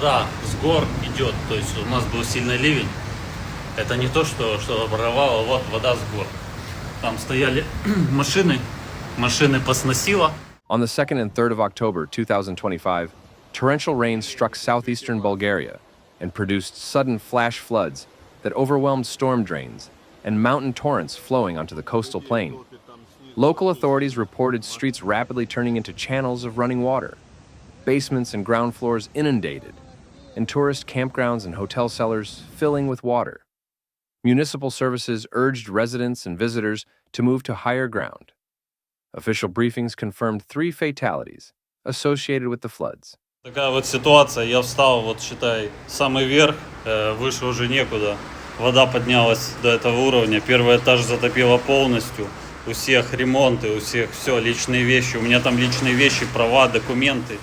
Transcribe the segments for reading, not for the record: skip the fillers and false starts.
вода с гор идет, то есть у нас был сильный ливень. Это не то, что оборвало, вот вода с гор. Там стояли машины посносило. On the 2nd and 3rd of October 2025, torrential rains struck southeastern Bulgaria and produced sudden flash floods that overwhelmed storm drains and mountain torrents flowing onto the coastal plain. Local authorities reported streets rapidly turning into channels of running water, basements and ground floors inundated, and tourist campgrounds and hotel cellars filling with water. Municipal services urged residents and visitors to move to higher ground. Official briefings confirmed 3 fatalities associated with the floods. Такая вот ситуация, я встал, вот считай, самый верх, выше уже некуда. Вода поднялась до этого уровня, первый этаж затопило полностью. У всех ремонты, у всех все, личные вещи. У меня там личные вещи, права, документы.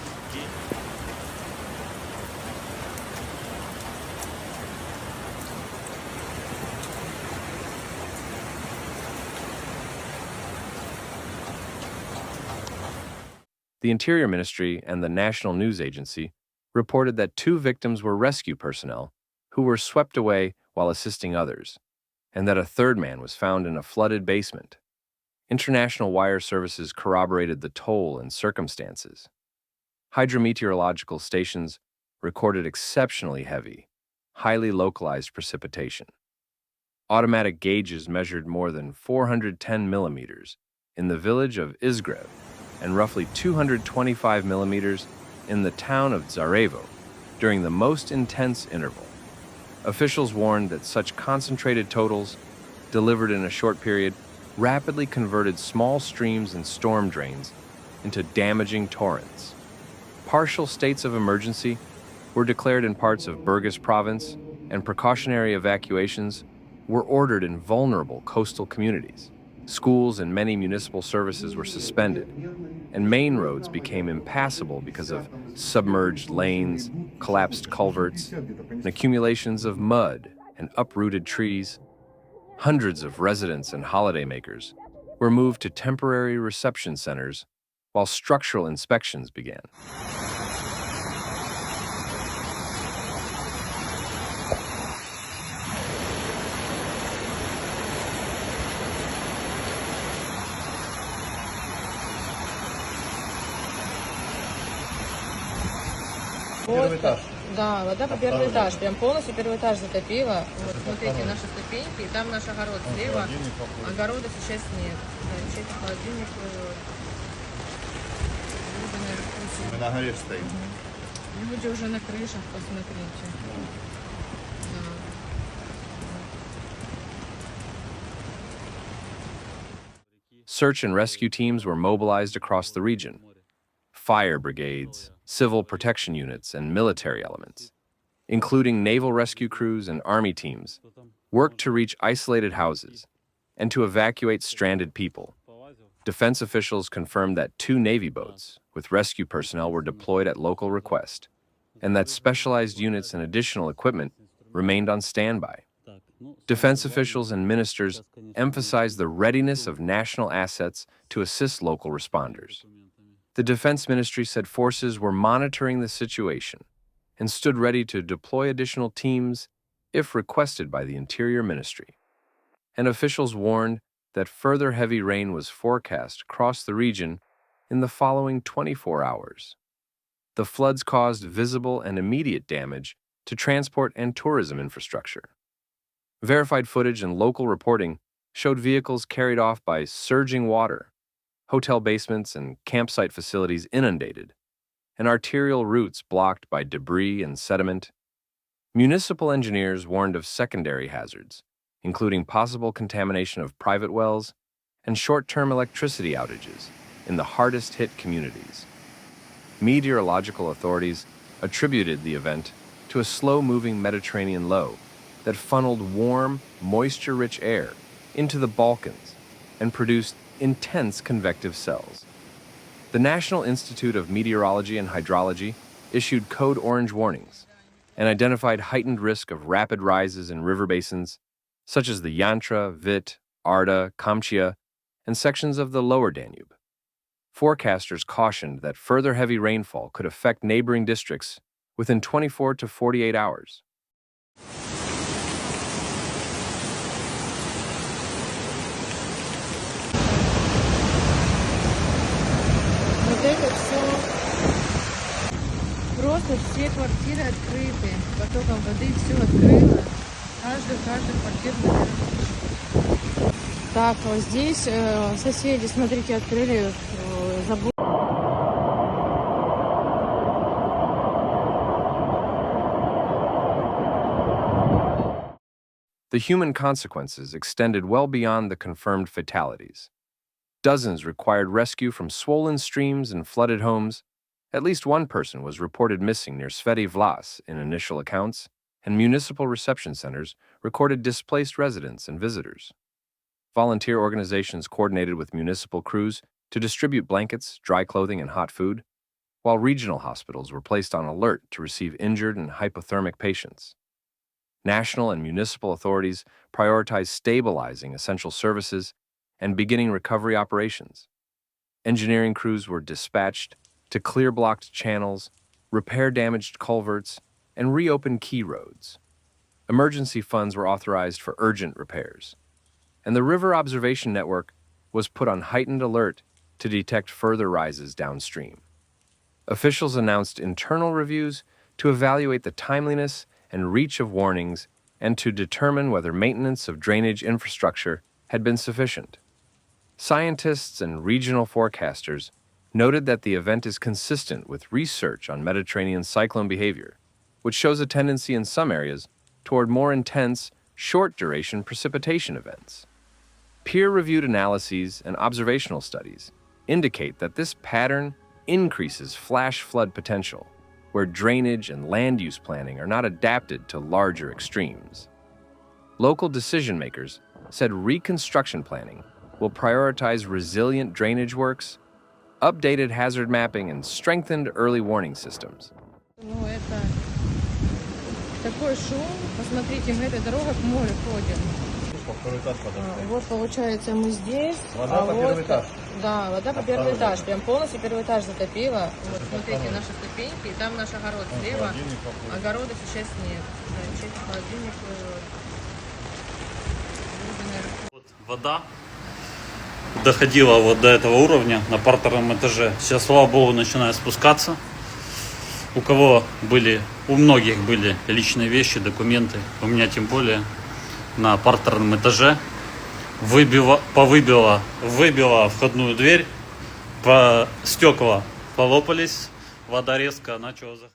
The Interior Ministry and the National News Agency reported that 2 victims were rescue personnel who were swept away while assisting others, and that a 3rd man was found in a flooded basement. International wire services corroborated the toll and circumstances. Hydrometeorological stations recorded exceptionally heavy, highly localized precipitation. Automatic gauges measured more than 410 millimeters in the village of Izgrev and roughly 225 millimeters in the town of Zarevo during the most intense interval. Officials warned that such concentrated totals, delivered in a short period, rapidly converted small streams and storm drains into damaging torrents. Partial states of emergency were declared in parts of Burgas province, and precautionary evacuations were ordered in vulnerable coastal communities. Schools and many municipal services were suspended, and main roads became impassable because of submerged lanes, collapsed culverts, and accumulations of mud and uprooted trees. Hundreds of residents and holidaymakers were moved to temporary reception centers while structural inspections began. Первый этаж. Да, вода по первый этаж. Прям полностью первый этаж затопила. Вот смотрите, наши ступеньки, и там наш огород слева. Огорода сейчас нет. Чей-то холодильник. Мы на горе стоим. Люди уже на крышах, посмотрите. Search and rescue teams were mobilized across the region. Fire brigades, civil protection units, and military elements, including naval rescue crews and army teams, worked to reach isolated houses and to evacuate stranded people. Defense officials confirmed that 2 Navy boats with rescue personnel were deployed at local request, and that specialized units and additional equipment remained on standby. Defense officials and ministers emphasized the readiness of national assets to assist local responders. The Defense Ministry said forces were monitoring the situation and stood ready to deploy additional teams if requested by the Interior Ministry. And officials warned that further heavy rain was forecast across the region in the following 24 hours. The floods caused visible and immediate damage to transport and tourism infrastructure. Verified footage and local reporting showed vehicles carried off by surging water, hotel basements and campsite facilities inundated, and arterial routes blocked by debris and sediment. Municipal engineers warned of secondary hazards, including possible contamination of private wells and short-term electricity outages in the hardest-hit communities. Meteorological authorities attributed the event to a slow-moving Mediterranean low that funneled warm, moisture-rich air into the Balkans and produced intense convective cells. The National Institute of Meteorology and Hydrology issued code orange warnings and identified heightened risk of rapid rises in river basins such as the Yantra, Vit, Arda, Kamchia, and sections of the lower Danube. Forecasters cautioned that further heavy rainfall could affect neighboring districts within 24 to 48 hours. Вот это все, просто все квартиры открыты, потоком воды все открыло, каждый квартирный этаж. Так, вот здесь соседи, смотрите, открыли забор. The human consequences extended well beyond the confirmed fatalities. Dozens required rescue from swollen streams and flooded homes. At least one person was reported missing near Sveti Vlas in initial accounts, and municipal reception centers recorded displaced residents and visitors. Volunteer organizations coordinated with municipal crews to distribute blankets, dry clothing, and hot food, while regional hospitals were placed on alert to receive injured and hypothermic patients. National and municipal authorities prioritized stabilizing essential services and beginning recovery operations. Engineering crews were dispatched to clear blocked channels, repair damaged culverts, and reopen key roads. Emergency funds were authorized for urgent repairs, and the River Observation Network was put on heightened alert to detect further rises downstream. Officials announced internal reviews to evaluate the timeliness and reach of warnings and to determine whether maintenance of drainage infrastructure had been sufficient. Scientists and regional forecasters noted that the event is consistent with research on Mediterranean cyclone behavior, which shows a tendency in some areas toward more intense, short-duration precipitation events. Peer-reviewed analyses and observational studies indicate that this pattern increases flash flood potential, where drainage and land use planning are not adapted to larger extremes. Local decision-makers said reconstruction planning will prioritize resilient drainage works, updated hazard mapping, and strengthened early warning systems. Ну, это такой шум. Посмотрите, мы этой дорогой к морю ходим. Второй этаж подожди. Вот, получается, мы здесь. Вода по первый этаж. Да, вода по первый этаж. Прям полностью первый этаж затопило. Вот, смотрите, наши ступеньки. И там наш огород слева. Огорода сейчас нет. Да, через холодильник. Вот вода доходила вот до этого уровня на партерном этаже. Сейчас, слава богу, начинает спускаться. У многих были личные вещи, документы. У меня тем более на партерном этаже. Выбила входную дверь, стекла полопались, вода резко начала заходить.